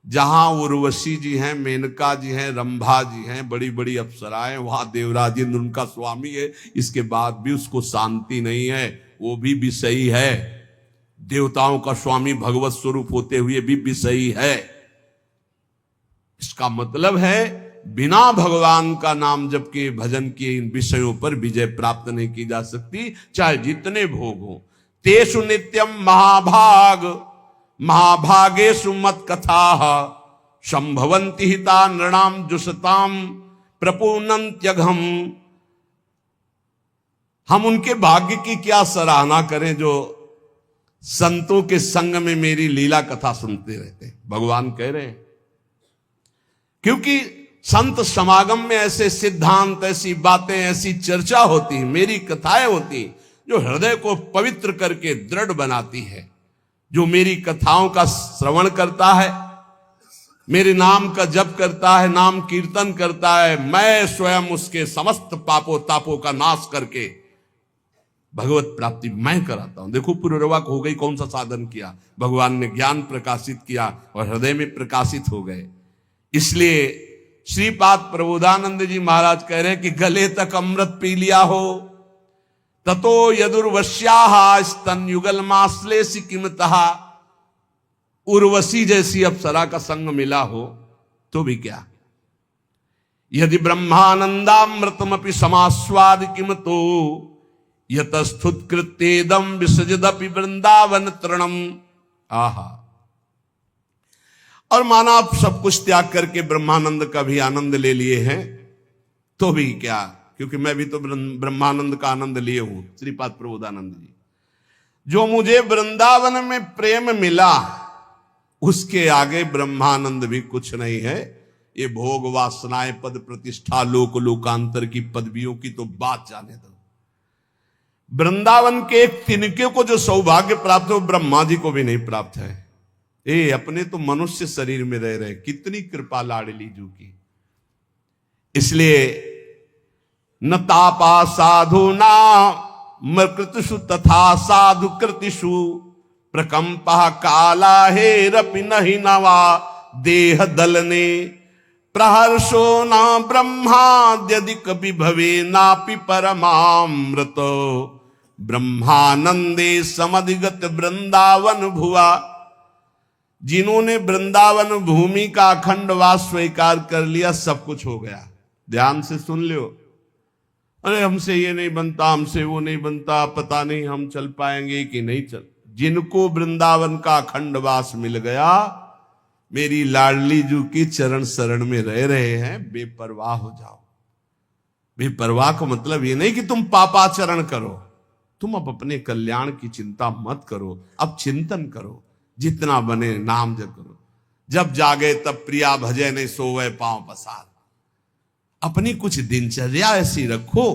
जहां उर्वशी जी हैं, मेनका जी हैं, रंभा जी हैं, बड़ी बड़ी अप्सराएं, वहां देवराजेंद्र उनका स्वामी है। इसके बाद भी उसको शांति नहीं है, वो भी विषयी है। देवताओं का स्वामी भगवत स्वरूप होते हुए भी विषयी है। इसका मतलब है बिना भगवान का नाम जप के, भजन किए, इन विषयों पर विजय प्राप्त नहीं की जा सकती, चाहे जितने भोग हो। तेषु नित्यम महाभाग महाभागेषु मत कथा संभवंति हिता नृणाम जुषताम प्रपूर्णंत्यघम। हम उनके भाग्य की क्या सराहना करें जो संतों के संग में मेरी लीला कथा सुनते रहते हैं, भगवान कह रहे हैं। क्योंकि संत समागम में ऐसे सिद्धांत, ऐसी बातें, ऐसी चर्चा होती, मेरी कथाएं होती जो हृदय को पवित्र करके दृढ़ बनाती है। जो मेरी कथाओं का श्रवण करता है, मेरे नाम का जप करता है, नाम कीर्तन करता है, मैं स्वयं उसके समस्त पापों तापों का नाश करके भगवत प्राप्ति मैं कराता हूं। देखो पुरुरवा हो गई, कौन सा साधन किया, भगवान ने ज्ञान प्रकाशित किया और हृदय में प्रकाशित हो गए। इसलिए श्रीपाद प्रबोधानंद जी महाराज कह रहे हैं कि गले तक अमृत पी लिया हो, ततो यदुर्वश्याः स्तन युगल माश्लेषि किमतः। उर्वशी जैसी अप्सरा का संग मिला हो तो भी क्या, यदि ब्रह्मानंदामृतमपि समास्वाद किमतो यतस्तुत कृत्येदम विसजदपि वृंदावन तृणम। आहा। और माना आप सब कुछ त्याग करके ब्रह्मानंद का भी आनंद ले लिए हैं तो भी क्या, क्योंकि मैं भी तो ब्रह्मानंद का आनंद लिए हूं। श्रीपाद प्रबोधानंद जी, जो मुझे वृंदावन में प्रेम मिला उसके आगे ब्रह्मानंद भी कुछ नहीं है। ये भोग वासनाएं, पद प्रतिष्ठा, लोक लोकांतर की पदवियों की तो बात जाने दो। वृंदावन के एक तिनके को जो सौभाग्य प्राप्त हो, ब्रह्मा जी को भी नहीं प्राप्त है। ये अपने तो मनुष्य शरीर में रह रहे, कितनी कृपा लाडली जू की। इसलिए न तापा साधुना मृकृतिषु तथा साधु कृतिषु प्रकंपः काला हेरपि नहि नवा देह दलने प्रहर्षो न ब्रह्माद्यदि कवि भवे नापि परमामृत ब्रह्मानंदे समधिगत वृंदावन भुआ। जिन्होंने वृंदावन भूमि का अखंड वास स्वीकार कर लिया, सब कुछ हो गया। ध्यान से सुन लो। अरे हमसे ये नहीं बनता, हमसे वो नहीं बनता, पता नहीं हम चल पाएंगे कि नहीं चल। जिनको वृंदावन का अखंड वास मिल गया, मेरी लाडली जू की चरण शरण में रह रहे हैं, बेपरवाह हो जाओ। बेपरवाह का मतलब ये नहीं कि तुम पापाचरण करो, तुम अब अपने कल्याण की चिंता मत करो। अब चिंतन करो, जितना बने नाम जप करो। जब जागे तब प्रिया भजे नहीं सोवे पांव पसार। अपनी कुछ दिनचर्या ऐसी रखो,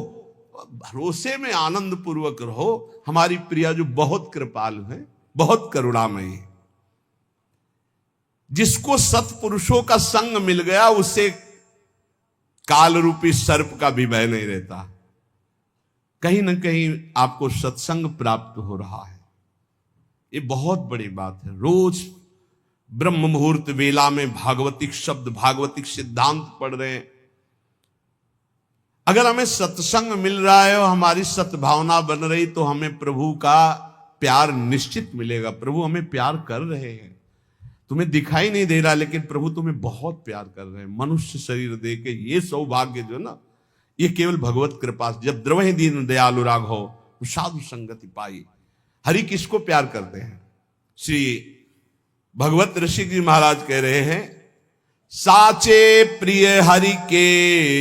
भरोसे में आनंद पूर्वक रहो। हमारी प्रिया जो बहुत कृपालु है, बहुत करुणामयी है। जिसको सत्पुरुषों का संग मिल गया, उसे काल रूपी सर्प का भी भय नहीं रहता। कहीं ना कहीं आपको सत्संग प्राप्त हो रहा है, ये बहुत बड़ी बात है। रोज ब्रह्म मुहूर्त वेला में भागवतिक शब्द, भागवतिक सिद्धांत पढ़ रहे हैं। अगर हमें सत्संग मिल रहा है और हमारी सद्भावना बन रही, तो हमें प्रभु का प्यार निश्चित मिलेगा। प्रभु हमें प्यार कर रहे हैं, तुम्हें दिखाई नहीं दे रहा, लेकिन प्रभु तुम्हें बहुत प्यार कर रहे हैं। मनुष्य शरीर दे के ये सौभाग्य जो ना, ये केवल भगवत कृपा। जब द्रवहि दीन दयालु राघव साधु संगति पाई। हरि किसको प्यार करते हैं? श्री भगवत ऋषि जी महाराज कह रहे हैं, साचे प्रिय हरि के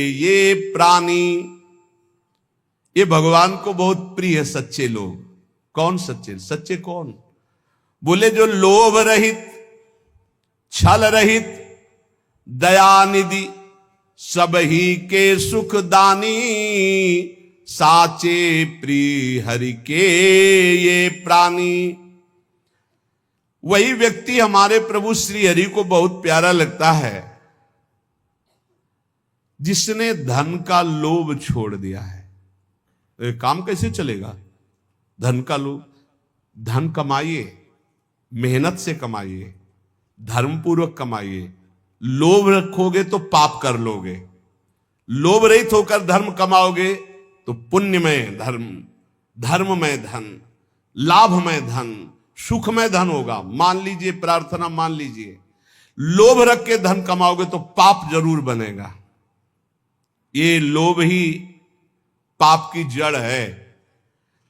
ये प्राणी। ये भगवान को बहुत प्रिय है सच्चे लोग। कौन सच्चे? सच्चे कौन? बोले जो लोभ रहित, छल रहित, दयानिधि, सब ही के सुख दानी। साचे प्रिय हरि के ये प्राणी। वही व्यक्ति हमारे प्रभु श्री हरि को बहुत प्यारा लगता है जिसने धन का लोभ छोड़ दिया है। तो ये काम कैसे चलेगा? धन का लोभ। धन कमाइए, मेहनत से कमाइए, धर्म पूर्वक कमाइए। लोभ रखोगे तो पाप कर लोगे, लोभ रहित होकर धर्म कमाओगे तो पुण्यमय धर्म, धर्ममय धन, लाभमय धन, सुखमय धन होगा। मान लीजिए, प्रार्थना मान लीजिए, लोभ रख के धन कमाओगे तो पाप जरूर बनेगा। ये लोभ ही पाप की जड़ है।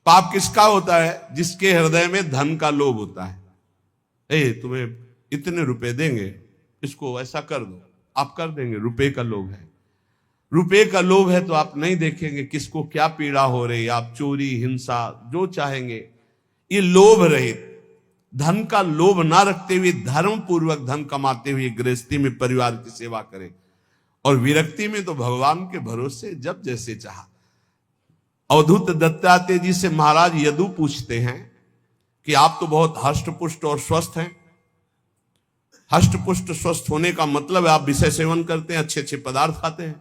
पाप किसका होता है? जिसके हृदय में धन का लोभ होता है। तुम्हें इतने रुपए देंगे, इसको ऐसा कर दो, आप कर देंगे। रुपए का लोभ है। रुपए का लोभ है तो आप नहीं देखेंगे किसको क्या पीड़ा हो रही, आप चोरी, हिंसा जो चाहेंगे। ये लोभ रहित, धन का लोभ ना रखते हुए धर्म पूर्वक धन कमाते हुए गृहस्थी में परिवार की सेवा करें, और विरक्ति में तो भगवान के भरोसे जब जैसे चाहा। अवधूत दत्तात्रेय जी से महाराज यदु पूछते हैं कि आप तो बहुत हष्टपुष्ट और स्वस्थ हैं। हष्टपुष्ट स्वस्थ होने का मतलब है आप विषय सेवन करते हैं, अच्छे अच्छे पदार्थ खाते हैं,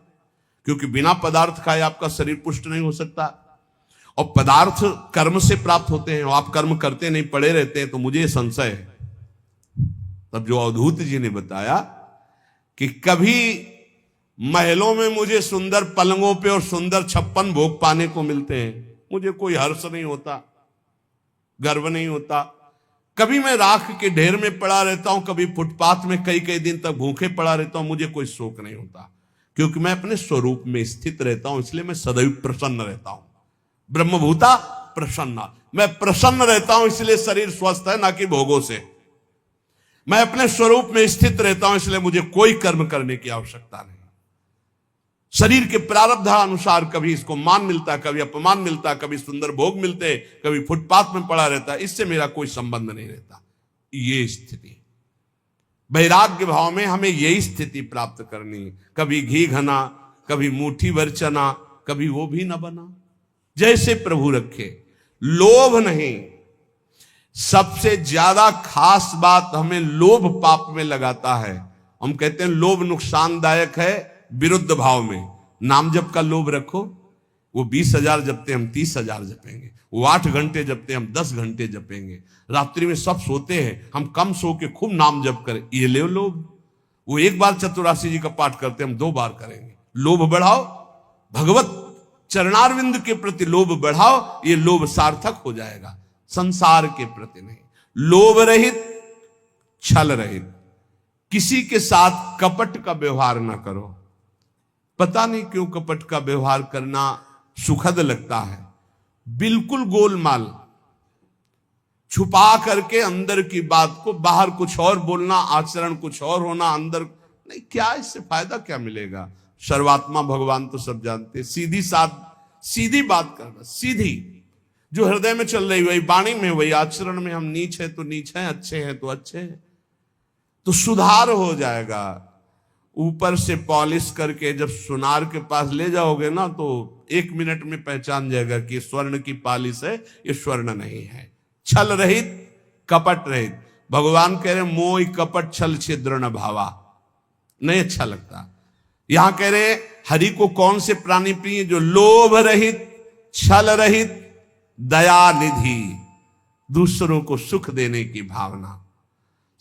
क्योंकि बिना पदार्थ खाए आपका शरीर पुष्ट नहीं हो सकता। और पदार्थ कर्म से प्राप्त होते हैं, और आप कर्म करते नहीं, पड़े रहते हैं, तो मुझे संशय है। तब जो अवधूत जी ने बताया कि कभी महलों में मुझे सुंदर पलंगों पे और सुंदर 56 भोग पाने को मिलते हैं, मुझे कोई हर्ष नहीं होता, गर्व नहीं होता। कभी मैं राख के ढेर में पड़ा रहता हूं, कभी फुटपाथ में कई कई दिन तक भूखे पड़ा रहता हूं, मुझे कोई शोक नहीं होता, क्योंकि मैं अपने स्वरूप में स्थित रहता हूं। इसलिए मैं सदैव प्रसन्न रहता हूं। ब्रह्मभूता प्रसन्ना, मैं प्रसन्न रहता हूं, इसलिए शरीर स्वस्थ है, ना कि भोगों से। मैं अपने स्वरूप में स्थित रहता हूं, इसलिए मुझे कोई कर्म करने की आवश्यकता नहीं। शरीर के प्रारब्ध अनुसार कभी इसको मान मिलता, कभी अपमान मिलता, कभी सुंदर भोग मिलते, कभी फुटपाथ में पड़ा रहता, इससे मेरा कोई संबंध नहीं रहता। ये स्थिति, वैराग्य भाव में हमें यही स्थिति प्राप्त करनी। कभी घी घना, कभी मुट्ठी भर चना, कभी वो भी न बना, जैसे प्रभु रखे। लोभ नहीं। सबसे ज्यादा खास बात हमें लोभ पाप में लगाता है। हम कहते हैं लोभ नुकसानदायक है विरुद्ध भाव में। नाम जप का लोभ रखो, वो 20,000 जपते हम 30,000 जपेंगे, वो 8 घंटे जपते हम 10 घंटे जपेंगे। रात्रि में सब सोते हैं, हम कम सो के खूब नाम जप करें, ये ले लोभ। वो एक बार चतुरासी जी का पाठ करते हम 2 बार करेंगे। लोभ बढ़ाओ, भगवत चरणारविंद के प्रति लोभ बढ़ाओ, ये लोभ सार्थक हो जाएगा, संसार के प्रति नहीं। लोभ रहित, छल रहित, किसी के साथ कपट का व्यवहार ना करो। पता नहीं क्यों कपट का व्यवहार करना सुखद लगता है। बिल्कुल गोलमाल, छुपा करके अंदर की बात को बाहर कुछ और बोलना, आचरण कुछ और होना, अंदर नहीं। क्या इससे फायदा क्या मिलेगा? सर्वात्मा भगवान तो सब जानते। सीधी बात करना, सीधी, जो हृदय में चल रही वही वाणी में, वही आचरण में। हम नीच है तो नीच है, अच्छे हैं तो अच्छे हैं, तो सुधार हो जाएगा। ऊपर से पॉलिश करके जब सुनार के पास ले जाओगे ना, तो 1 मिनट में पहचान जाएगा कि स्वर्ण की पॉलिश है, ये स्वर्ण नहीं है। छल रहित, कपट रहित। भगवान कह रहे मोह कपट छल छिद्र न भावा, नहीं अच्छा लगता। यहां कह रहे हरि को कौन से प्राणी प्रिय? जो लोभ रहित, छल रहित, दया निधि, दूसरों को सुख देने की भावना,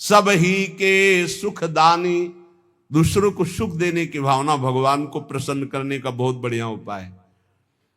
सब ही के सुख दानी, दूसरों को सुख देने की भावना भगवान को प्रसन्न करने का बहुत बढ़िया उपाय।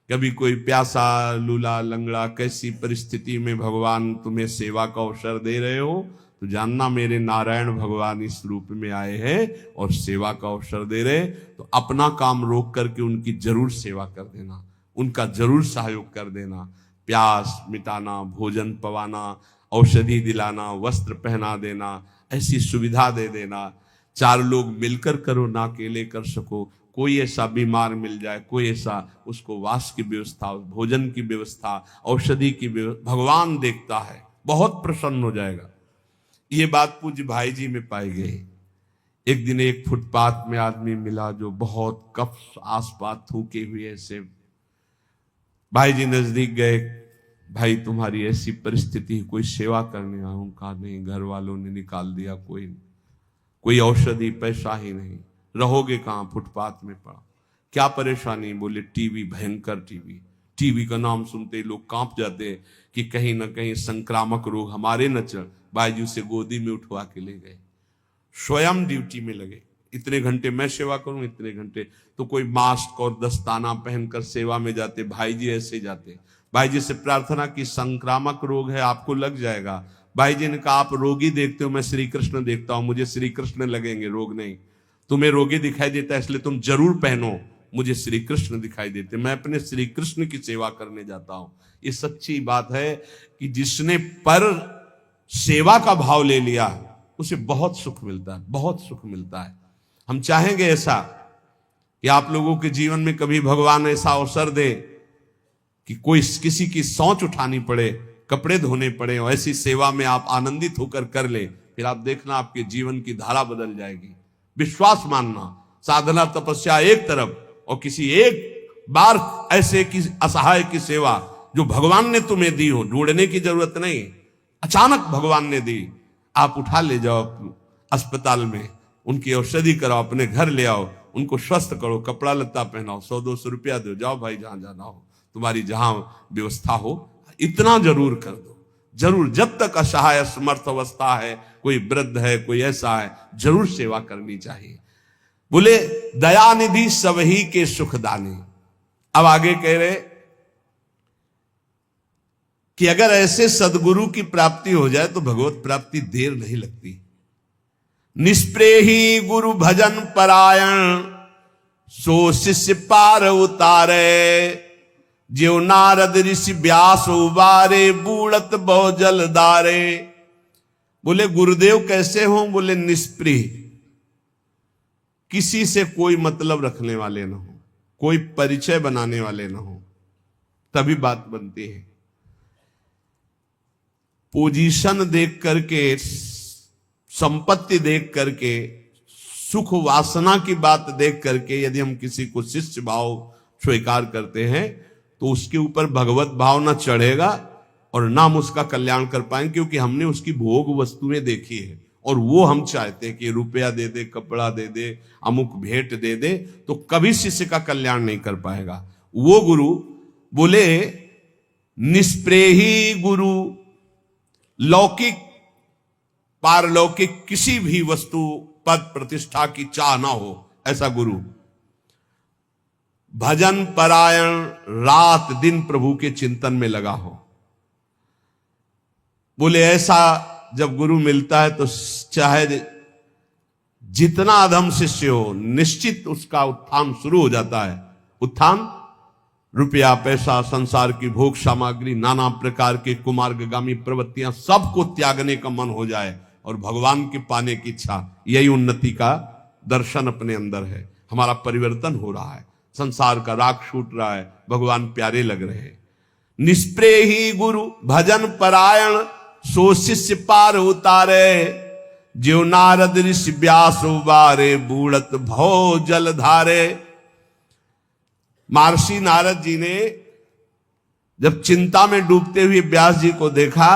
कभी कोई प्यासा, लूला, लंगड़ा, कैसी परिस्थिति में भगवान तुम्हें सेवा का अवसर दे रहे हो, तो जानना मेरे नारायण भगवान इस रूप में आए हैं और सेवा का अवसर दे रहे। तो अपना काम रोक करके उनकी जरूर सेवा कर देना, उनका जरूर सहयोग कर देना। प्यास मिटाना, भोजन पवाना, औषधि दिलाना, वस्त्र पहना देना, ऐसी सुविधा दे देना। 4 लोग मिलकर करो, ना अकेले कर सको। कोई ऐसा बीमार मिल जाए, कोई ऐसा, उसको वास की व्यवस्था, भोजन की व्यवस्था, औषधि की व्यवस्था भगवान देखता है, बहुत प्रसन्न हो जाएगा। ये बात पूज्य भाई जी में पाई गई। एक दिन एक फुटपाथ में आदमी मिला जो बहुत कफ आसपास थूके हुए ऐसे। भाई जी नजदीक गए, भाई तुम्हारी ऐसी परिस्थिति, कोई सेवा करने आया हूं। कहा नहीं, घर वालों ने निकाल दिया, कोई औषधि, पैसा ही नहीं, रहोगे कहां? फुटपाथ में पड़ा। क्या परेशानी? बोले टीवी, भयंकर टीवी। टीवी का नाम सुनते ही लोग कांप जाते कि कहीं ना कहीं संक्रामक रोग हमारे न चल। भाईजी उसे गोदी में उठवा के ले गए स्वयं ड्यूटी में लगे, इतने घंटे मैं सेवा करूं, इतने घंटे। तो कोई मास्क और दस्ताना पहनकर सेवा में जाते, भाई जी ऐसे जाते। भाई जी से प्रार्थना की, संक्रामक रोग है, आपको लग जाएगा। भाई जी ने कहा आप रोगी देखते हो, मैं श्री कृष्ण देखता हूं, मुझे श्री कृष्ण लगेंगे, रोग नहीं। तुम्हें रोगी दिखाई देता है इसलिए तुम जरूर पहनो, मुझे श्री कृष्ण दिखाई देते, मैं अपने श्री कृष्ण की सेवा करने जाता हूं। ये सच्ची बात है कि जिसने पर सेवा का भाव ले लिया उसे बहुत सुख मिलता है, बहुत सुख मिलता है। हम चाहेंगे ऐसा कि आप लोगों के जीवन में कभी भगवान ऐसा अवसर दे कि कोई किसी की सोच उठानी पड़े, कपड़े धोने पड़े, और ऐसी सेवा में आप आनंदित होकर कर ले, फिर आप देखना आपके जीवन की धारा बदल जाएगी। विश्वास मानना, साधना तपस्या एक तरफ, और किसी एक बार ऐसे की असहाय की सेवा जो भगवान ने तुम्हें दी हो, ढूंढने की जरूरत नहीं, अचानक भगवान ने दी, आप उठा ले जाओ अस्पताल में, उनकी औषधि कराओ, अपने घर ले आओ, उनको स्वस्थ करो, कपड़ा लत्ता पहनाओ, 100-200 रुपया दो, जाओ भाई जहां जाना हो, तुम्हारी जहां व्यवस्था हो, इतना जरूर कर दो, जरूर। जब तक असहाय असमर्थ अवस्था है, कोई वृद्ध है, कोई ऐसा है, जरूर सेवा करनी चाहिए। बोले दयानिधि सबही के सुखदानी। अब आगे कह रहे कि अगर ऐसे सदगुरु की प्राप्ति हो जाए तो भगवत प्राप्ति देर नहीं लगती। निष्प्रेही गुरु भजन परायण, सो शिष्य पार उतारे, ज्यो नारद ऋषि व्यास उबारे, बूढ़त बहु जल धारे। बोले गुरुदेव कैसे हो? बोले निष्प्रिय, किसी से कोई मतलब रखने वाले ना हो, कोई परिचय बनाने वाले ना हो, तभी बात बनती है। पोजीशन देख करके, संपत्ति देख करके, सुख वासना की बात देख करके यदि हम किसी को शिष्य भाव स्वीकार करते हैं तो उसके ऊपर भगवत भाव ना चढ़ेगा और ना हम उसका कल्याण कर पाएंगे, क्योंकि हमने उसकी भोग वस्तुएं देखी है और वो हम चाहते हैं कि रुपया दे दे, कपड़ा दे दे, अमुक भेंट दे दे, तो कभी शिष्य का कल्याण नहीं कर पाएगा वो गुरु। बोले निष्प्रेही गुरु, लौकिक पारलौकिक किसी भी वस्तु पद प्रतिष्ठा की चाह ना हो, ऐसा गुरु। भजन परायण, रात दिन प्रभु के चिंतन में लगा हो। बोले ऐसा जब गुरु मिलता है तो चाहे जितना अधम शिष्य हो, निश्चित उसका उत्थान शुरू हो जाता है। उत्थान, रुपया पैसा, संसार की भोग सामग्री, नाना प्रकार के कुमार्गामी प्रवृत्तियां, सबको त्यागने का मन हो जाए और भगवान के पाने की इच्छा, यही उन्नति का दर्शन अपने अंदर है। हमारा परिवर्तन हो रहा है, संसार का राग छूट रहा है, भगवान प्यारे लग रहे हैं। निष्प्रेही गुरु भजन परायण, सो शिष्य पार उतारे, ज्यो नारद ऋषि व्यास उबारे, बूढ़त भौ जल धारे। महर्षि नारद जी ने जब चिंता में डूबते हुए व्यास जी को देखा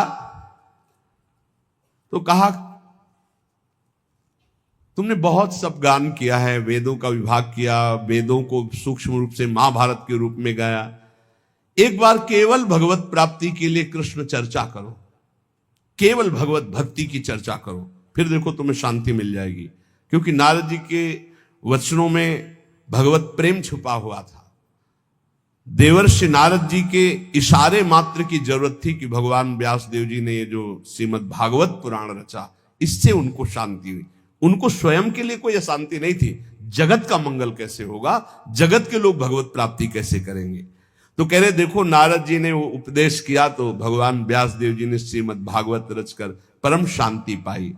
तो कहा तुमने बहुत सब गान किया है, वेदों का विभाग किया, वेदों को सूक्ष्म रूप से महाभारत के रूप में गाया, एक बार केवल भगवत प्राप्ति के लिए कृष्ण चर्चा करो, केवल भगवत भक्ति की चर्चा करो, फिर देखो तुम्हें शांति मिल जाएगी। क्योंकि नारद जी के वचनों में भगवत प्रेम छुपा हुआ था। देवर्षि नारद जी के इशारे मात्र की जरूरत थी कि भगवान व्यास देव जी ने ये जो श्रीमद् भागवत पुराण रचा, इससे उनको शांति हुई। उनको स्वयं के लिए कोई अशांति नहीं थी, जगत का मंगल कैसे होगा, जगत के लोग भगवत प्राप्ति कैसे करेंगे। तो कह रहे देखो नारद जी ने वो उपदेश किया तो भगवान व्यास देव जी ने श्रीमद् भागवत रचकर परम शांति पाई।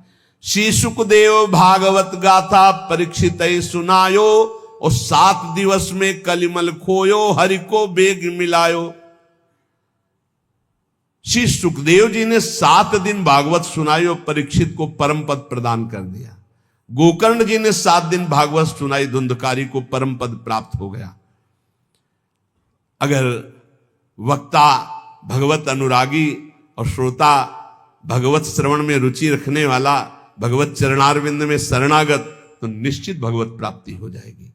श्री सुखदेव भागवत गाथा परीक्षित सुनायो, और 7 दिवस में कलिमल खोयो, हरि को बेग मिलायो। श्री सुखदेव जी ने 7 दिन भागवत सुनाई और परीक्षित को परम पद प्रदान कर दिया। गोकर्ण जी ने 7 दिन भागवत सुनाई, धुंधकारी को परम पद प्राप्त हो गया। अगर वक्ता भगवत अनुरागी और श्रोता भगवत श्रवण में रुचि रखने वाला, भगवत चरणारविंद में शरणागत, तो निश्चित भगवत प्राप्ति हो जाएगी।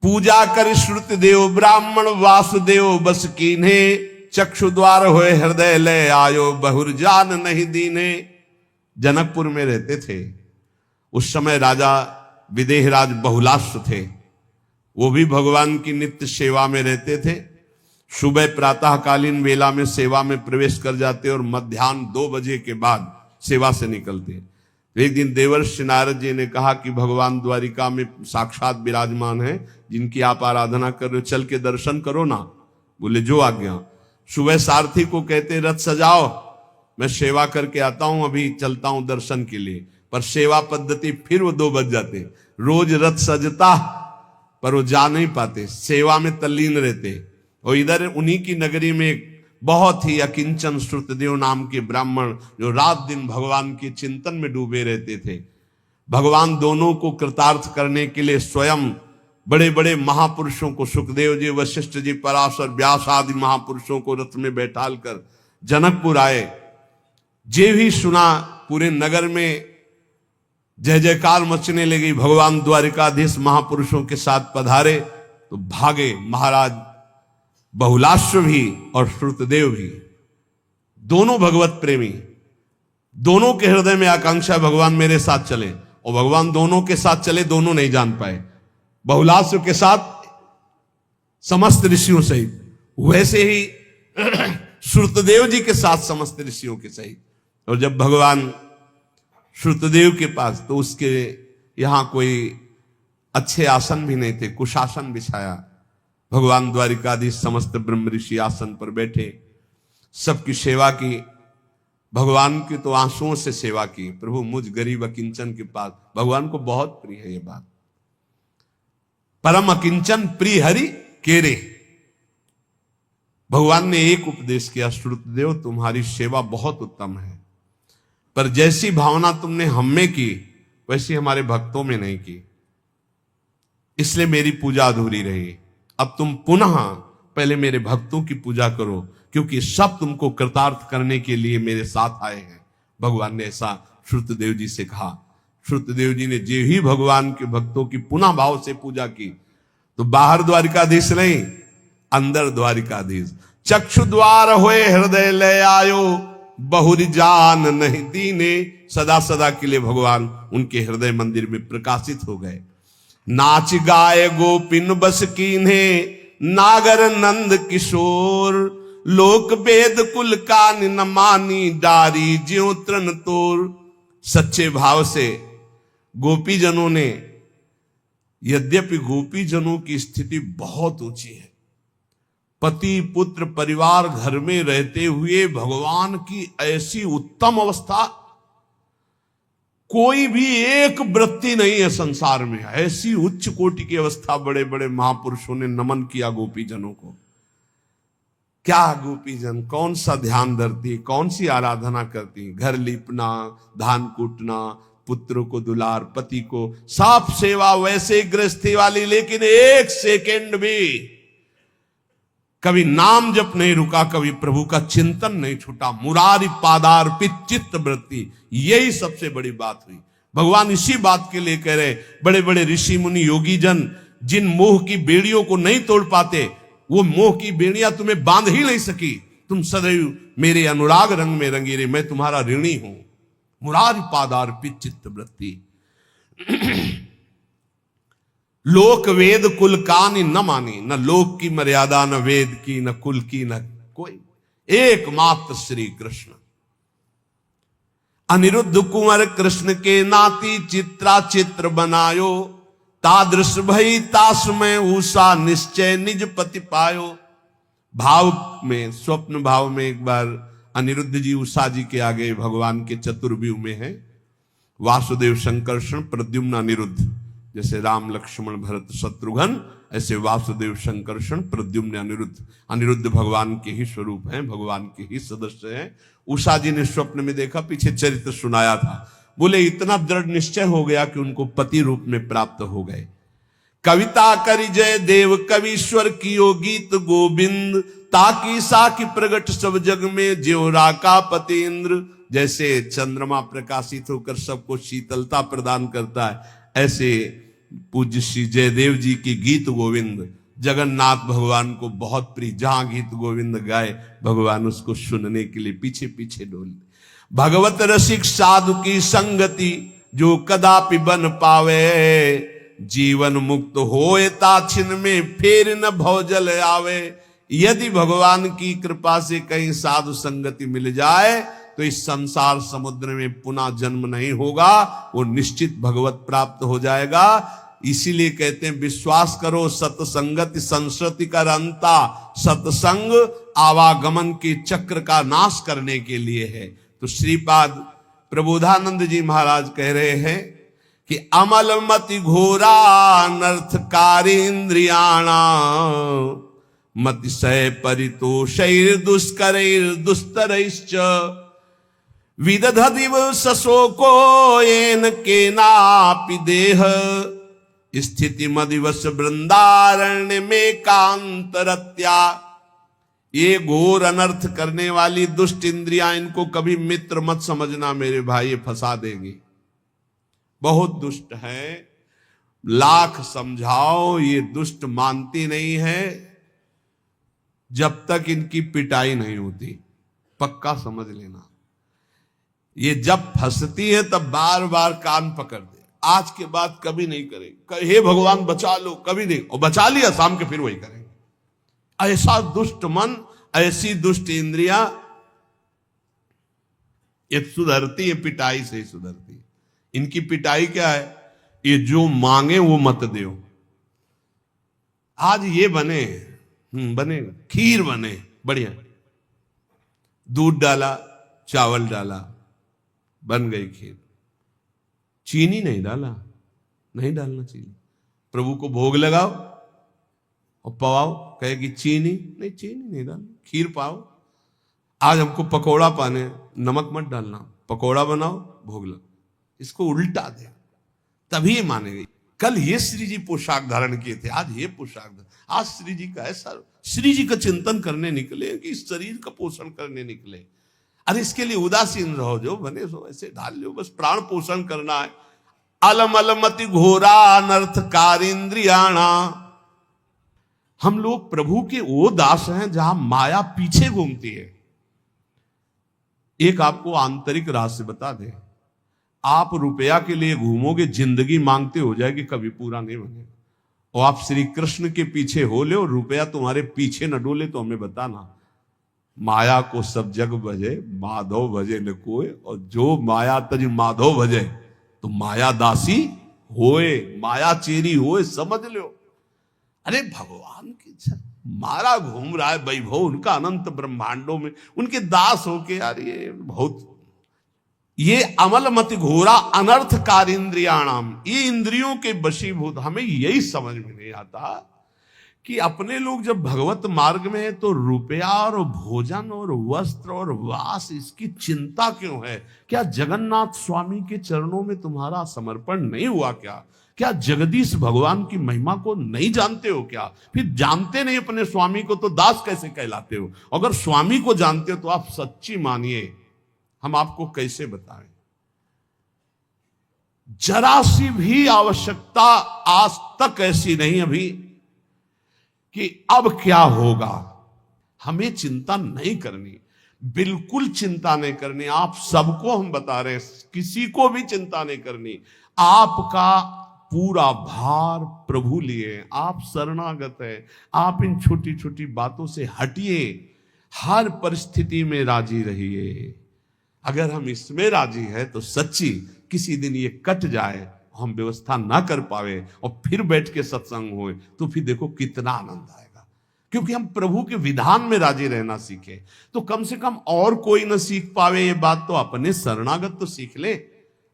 पूजा कर श्रुति देव ब्राह्मण, वासुदेव बस कीन्हे, चक्षु द्वार होए हृदय ले आयो, बहुर जान नहीं दीने। जनकपुर में रहते थे। उस समय राजा विदेहराज बहुलाश्व थे, वो भी भगवान की नित्य सेवा में रहते थे। सुबह प्रातःकालीन वेला में सेवा में प्रवेश कर जाते और मध्याह्न 2 बजे के बाद सेवा से निकलते। एक दिन देवर्षि नारद जी ने कहा कि भगवान द्वारिका में साक्षात विराजमान है, जिनकी आप आराधना कर रहे हो, चल के दर्शन करो ना। बोले जो आज्ञा। सुबह सारथी को कहते रथ सजाओ, मैं सेवा करके आता हूं, अभी चलता हूं दर्शन के लिए। पर सेवा पद्धति फिर वो 2 बज जाते। रोज रथ सजता पर वो जा नहीं पाते, सेवा में तल्लीन रहते। और इधर उन्हीं की नगरी में एक बहुत ही अकिंचन श्रुतदेव नाम के ब्राह्मण जो रात दिन भगवान के चिंतन में डूबे रहते थे। भगवान दोनों को कृतार्थ करने के लिए स्वयं बड़े बड़े महापुरुषों को, सुखदेव जी, वशिष्ठ जी, पराशर, व्यास आदि महापुरुषों को रथ में बैठाल कर जनकपुर आए। जे भी सुना पूरे नगर में जय जयकार मचने लगी। भगवान द्वारिकाधीश महापुरुषों के साथ पधारे तो भागे महाराज बहुलाश्व भी और श्रुतदेव भी, दोनों भगवत प्रेमी। दोनों के हृदय में आकांक्षा भगवान मेरे साथ चले, और भगवान दोनों के साथ चले, दोनों नहीं जान पाए। बहुलाश्व के साथ समस्त ऋषियों सहित, वैसे ही श्रुतदेव जी के साथ समस्त ऋषियों के सहित। और जब भगवान श्रुतदेव के पास, तो उसके यहां कोई अच्छे आसन भी नहीं थे, कुशासन बिछाया। भगवान द्वारिकाधीश समस्त ब्रह्म ऋषि आसन पर बैठे, सबकी सेवा की। भगवान की तो आंसुओं से सेवा की। प्रभु मुझ गरीब अकिंचन के पास, भगवान को बहुत प्रिय है ये बात। परम अकिंचन प्रिय हरि केरे। भगवान ने एक उपदेश किया, श्रुतदेव तुम्हारी सेवा बहुत उत्तम है, पर जैसी भावना तुमने हम में की वैसी हमारे भक्तों में नहीं की, इसलिए मेरी पूजा अधूरी रही। अब तुम पुनः पहले मेरे भक्तों की पूजा करो, क्योंकि सब तुमको कृतार्थ करने के लिए मेरे साथ आए हैं। भगवान ने ऐसा श्रुतदेव जी से कहा। श्रुतदेव जी ने जे ही भगवान के भक्तों की पुनः भाव से पूजा की, तो बाहर द्वारिकाधीश नहीं, अंदर द्वारिकाधीश। चक्षु द्वार होए हृदय ले आयो, बहुरी जान नहीं दीने। सदा सदा के लिए भगवान उनके हृदय मंदिर में प्रकाशित हो गए। नाच गाय गोपिन बस कीन्हे, नागर नंद किशोर। लोक वेद कुल का न मानी, डारी ज्यों तृण तोर। सच्चे भाव से गोपीजनों ने, यद्यपि गोपीजनों की स्थिति बहुत ऊंची है, पति पुत्र परिवार घर में रहते हुए भगवान की ऐसी उत्तम अवस्था कोई भी एक वृत्ति नहीं है संसार में। ऐसी उच्च कोटि की अवस्था बड़े बड़े महापुरुषों ने नमन किया गोपीजनों को। क्या गोपीजन कौन सा ध्यान धरती, कौन सी आराधना करती, घर लीपना, धान कूटना, पुत्र को दुलार, पति को साफ सेवा, वैसे गृहस्थी वाली। लेकिन एक सेकंड भी कभी नाम जप नहीं रुका, कभी प्रभु का चिंतन नहीं छूटा। मुरारी पादार्पित चित्त वृत्ति, यही सबसे बड़ी बात हुई। भगवान इसी बात के लिए कह रहे, बड़े बड़े ऋषि मुनि योगी जन जिन मोह की बेड़ियों को नहीं तोड़ पाते, वो मोह की बेड़ियां तुम्हें बांध ही नहीं सकी। तुम सदैव मेरे अनुराग रंग में रंगी रहे, मैं तुम्हारा ऋणी हूं। मुरारी पादार्पित चित्त वृत्ति। लोक वेद कुल कानि न मानी, न लोक की मर्यादा, न वेद की, न कुल की, न कोई, एकमात्र श्री कृष्ण। अनिरुद्ध कुंवर कृष्ण के नाती, चित्रा चित्र बनायो। तादृश भई तास में ऊषा, निश्चय निज पति पायो। भाव में, स्वप्न भाव में एक बार अनिरुद्ध जी उषा जी के आगे भगवान के चतुर्व्यूह में है। वासुदेव संकर्षण प्रद्युम्न अनिरुद्ध, जैसे राम लक्ष्मण भरत शत्रुघ्न, ऐसे वासुदेव संकर्षण प्रद्युम्न अनिरुद्ध। अनिरुद्ध भगवान के ही स्वरूप हैं, भगवान के ही सदस्य हैं। उषा जी ने स्वप्न में देखा, पीछे चरित्र सुनाया था। बोले इतना दृढ़ निश्चय हो गया कि उनको पति रूप में प्राप्त हो गए। कविता करि जय देव कवीश्वर कियो गीत गोविंद, ताकि साकी प्रगट सब जग में, ज्योरा का पति इंद्र। जैसे चंद्रमा प्रकाशित होकर सबको शीतलता प्रदान करता है, ऐसे पूज्य श्री जयदेव जी की गीत गोविंद जगन्नाथ भगवान को बहुत प्रिय। जहां गीत गोविंद गाए, भगवान उसको सुनने के लिए पीछे पीछे डोल। भगवत रसिक साधु की संगति जो कदापि बन पावे, जीवन मुक्त होए ताछिन में फिर न भवजल आवे। यदि भगवान की कृपा से कहीं साधु संगति मिल जाए तो इस संसार समुद्र में पुनः जन्म नहीं होगा, वो निश्चित भगवत प्राप्त हो जाएगा। इसीलिए कहते हैं विश्वास करो सत्संगति संस्कृति का अंता। सत्संग आवागमन के चक्र का नाश करने के लिए है। तो श्रीपाद प्रबोधानंद जी महाराज कह रहे हैं कि अमल मति घोरा अनर्थकारी इंद्रियाणा, मतिशय परितोषैर दुष्करैर दुस्तरैश्च, विदधदिव सशोको येन केनापि देह, स्थिति मदिवश वृंदारण्य में कांतरत्या। ये घोर अनर्थ करने वाली दुष्ट इंद्रियां, इनको कभी मित्र मत समझना मेरे भाई, ये फंसा देंगी। बहुत दुष्ट है, लाख समझाओ ये दुष्ट मानती नहीं है जब तक इनकी पिटाई नहीं होती। पक्का समझ लेना, ये जब फंसती है तब बार बार कान पकड़ दे। आज के बाद कभी नहीं करेंगे, हे भगवान बचा लो, कभी नहीं, और बचा लिया शाम के फिर वही करेंगे। ऐसा दुष्ट मन, ऐसी दुष्ट इंद्रिया, ये सुधरती है पिटाई से ही सुधरती है। इनकी पिटाई क्या है, ये जो मांगे वो मत दो। आज ये बने, बनेगा, खीर बने बढ़िया, दूध डाला चावल डाला बन गई खीर, चीनी नहीं डाला, नहीं डालना चीनी। प्रभु को भोग लगाओ और पवाओ, कहेगी चीनी नहीं, चीनी नहीं डालना, खीर पाओ। आज हमको पकोड़ा पाने, नमक मत डालना, पकोड़ा बनाओ भोग लगाओ। इसको उल्टा दे तभी मानेगी। कल ये श्री जी पोशाक धारण किए थे, आज ये पोशाक, आज श्री जी का ऐसा, श्री जी का चिंतन करने निकले कि इस शरीर का पोषण करने निकले। अरे इसके लिए उदासीन रहो, जो बने सो ऐसे ढाल लो, बस प्राण पोषण करना है। अलम अलमति घोरा अनर्थकारिंद्रियाणा। हम लोग प्रभु के वो दास हैं जहां माया पीछे घूमती है। एक आपको आंतरिक रहस्य बता दे, आप रुपया के लिए घूमोगे, जिंदगी मांगते हो जाएगी, कभी पूरा नहीं बनेगा। और आप श्री कृष्ण के पीछे हो ले और रुपया तुम्हारे पीछे न डोले तो हमें बताना। माया को सब जग भजे, माधव भजे न कोय, और जो माया तज माधव भजे तो माया दासी होए, माया चेरी होए, समझ लो। अरे भगवान की इच्छा, मारा घूम रहा है वैभव उनका अनंत ब्रह्मांडों में, उनके दास होके यार ये बहुत, ये अमल मत घोरा अनर्थकार इंद्रियाणाम, ये इंद्रियों के वशीभूत। हमें यही समझ में नहीं आता कि अपने लोग जब भगवत मार्ग में है तो रुपया और भोजन और वस्त्र और वास, इसकी चिंता क्यों है? क्या जगन्नाथ स्वामी के चरणों में तुम्हारा समर्पण नहीं हुआ क्या? क्या जगदीश भगवान की महिमा को नहीं जानते हो क्या? फिर जानते नहीं अपने स्वामी को तो दास कैसे कहलाते हो? अगर स्वामी को जानते हो तो आप सच्ची मानिए, हम आपको कैसे बताएं। जरा सी भी आवश्यकता आज तक ऐसी नहीं अभी कि अब क्या होगा। हमें चिंता नहीं करनी, बिल्कुल चिंता नहीं करनी। आप सबको हम बता रहे हैं, किसी को भी चिंता नहीं करनी। आपका पूरा भार प्रभु लिए, आप शरणागत है। आप इन छोटी छोटी बातों से हटिए, हर परिस्थिति में राजी रहिए। अगर हम इसमें राजी है तो सच्ची किसी दिन ये कट जाए, हम व्यवस्था ना कर पावे और फिर बैठ के सत्संग होए तो फिर देखो कितना आनंद आएगा। क्योंकि हम प्रभु के विधान में राजी रहना सीखे, तो कम से कम और कोई ना सीख पावे ये बात तो अपने शरणागत तो सीख ले,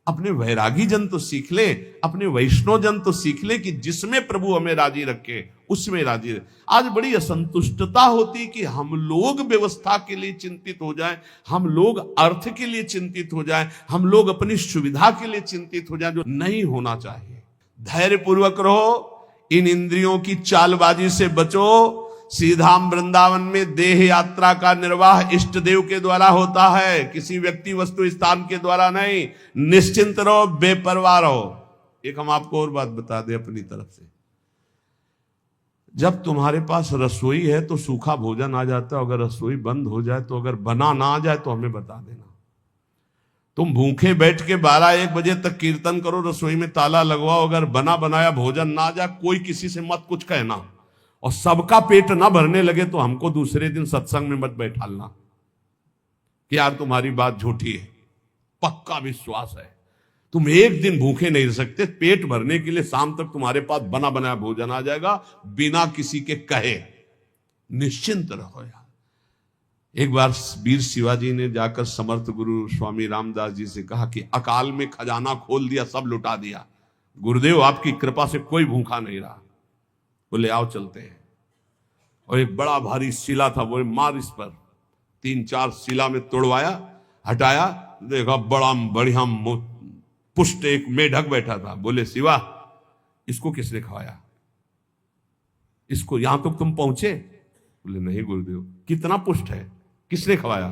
अपने वैरागी जन तो सीख ले, अपने वैष्णव जन तो सीख ले कि जिसमें प्रभु हमें राजी रखे उसमें राजी रहे। आज बड़ी असंतुष्टता होती कि हम लोग व्यवस्था के लिए चिंतित हो जाएं, हम लोग अर्थ के लिए चिंतित हो जाएं, हम लोग अपनी सुविधा के लिए चिंतित हो जाएं, जो नहीं होना चाहिए। धैर्य पूर्वक रहो, इन इंद्रियों की चालबाजी से बचो। श्रीधाम वृंदावन में देह यात्रा का निर्वाह इष्ट देव के द्वारा होता है, किसी व्यक्ति वस्तु स्थान के द्वारा नहीं। निश्चिंत रहो, बेपरवाह रहो। एक हम आपको और बात बता दें अपनी तरफ से, जब तुम्हारे पास रसोई है तो सूखा भोजन आ जाता है, अगर रसोई बंद हो जाए तो, अगर बना ना आ जाए तो हमें बता देना। तुम भूखे बैठ के 12-1 बजे तक कीर्तन करो, रसोई में ताला लगवाओ, अगर बना बनाया भोजन ना जा, कोई किसी से मत कुछ कहना, और सबका पेट ना भरने लगे तो हमको दूसरे दिन सत्संग में मत बैठालना कि यार तुम्हारी बात झूठी है। पक्का विश्वास है, तुम एक दिन भूखे नहीं रह सकते। पेट भरने के लिए शाम तक तुम्हारे पास बना बनाया भोजन आ जाएगा, बिना किसी के कहे। निश्चिंत रहो यार। एक बार वीर शिवाजी ने जाकर समर्थ गुरु स्वामी रामदास जी से कहा कि अकाल में खजाना खोल दिया, सब लुटा दिया, गुरुदेव आपकी कृपा से कोई भूखा नहीं रहा। बोले आओ चलते हैं। और एक बड़ा भारी शिला था, बोले मार इस पर। 3-4 शिला में तोड़वाया, हटाया, देखा बड़ा बढ़िया पुष्ट एक मेढक बैठा था। बोले शिवा, इसको किसने खवाया? इसको यहां तक तुम पहुंचे? बोले नहीं गुरुदेव। कितना पुष्ट है, किसने खवाया?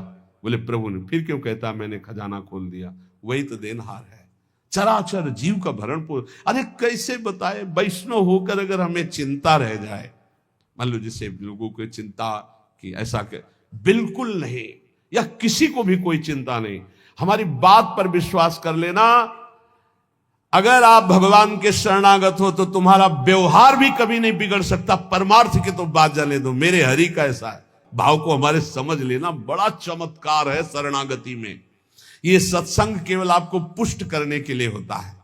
बोले प्रभु ने। फिर क्यों कहता मैंने खजाना खोल दिया? वही तो देनहार है, चराचर जीव का भरण पोषण। अरे कैसे बताए, वैष्णव होकर अगर हमें चिंता रह जाए, मान लो जैसे लोगों को चिंता कि ऐसा के, बिल्कुल नहीं, या किसी को भी कोई चिंता नहीं। हमारी बात पर विश्वास कर लेना। अगर आप भगवान के शरणागत हो तो तुम्हारा व्यवहार भी कभी नहीं बिगड़ सकता। परमार्थ की तो बात जाने दो, मेरे हरि का ऐसा है। भाव को हमारे समझ लेना, बड़ा चमत्कार है शरणागति में। ये सत्संग केवल आपको पुष्ट करने के लिए होता है।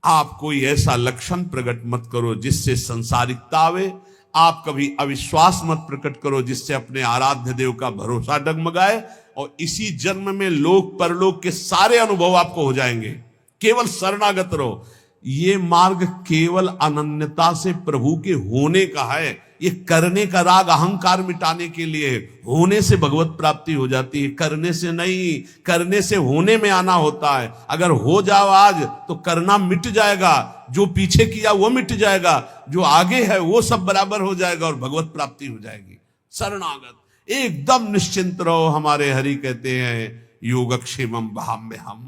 आप कोई ऐसा लक्षण प्रकट मत करो जिससे संसारिकता आवे। आप कभी अविश्वास मत प्रकट करो जिससे अपने आराध्य देव का भरोसा डगमगाए। और इसी जन्म में लोक परलोक के सारे अनुभव आपको हो जाएंगे। केवल शरणागत रहो। ये मार्ग केवल अनन्यता से प्रभु के होने का है। ये करने का राग अहंकार मिटाने के लिए है। होने से भगवत प्राप्ति हो जाती है, करने से नहीं। करने से होने में आना होता है। अगर हो जाओ आज तो करना मिट जाएगा, जो पीछे किया वो मिट जाएगा, जो आगे है वो सब बराबर हो जाएगा और भगवत प्राप्ति हो जाएगी। शरणागत एकदम निश्चिंत रहो। हमारे हरि कहते हैं योगक्षेमम वहाम्यहम्।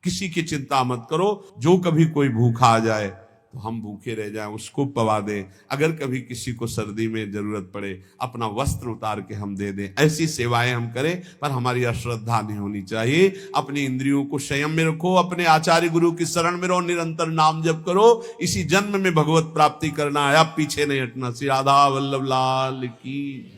किसी की चिंता मत करो। जो कभी कोई भूखा आ जाए तो हम भूखे रह जाएं, उसको पवा दें। अगर कभी किसी को सर्दी में जरूरत पड़े, अपना वस्त्र उतार के हम दे दें। ऐसी सेवाएं हम करें, पर हमारी अश्रद्धा नहीं होनी चाहिए। अपनी इंद्रियों को संयम में रखो, अपने आचार्य गुरु की शरण में रहो, निरंतर नाम जप करो। इसी जन्म में भगवत प्राप्ति करना है, अब पीछे नहीं हटना। श्री राधा वल्लभ लाल की।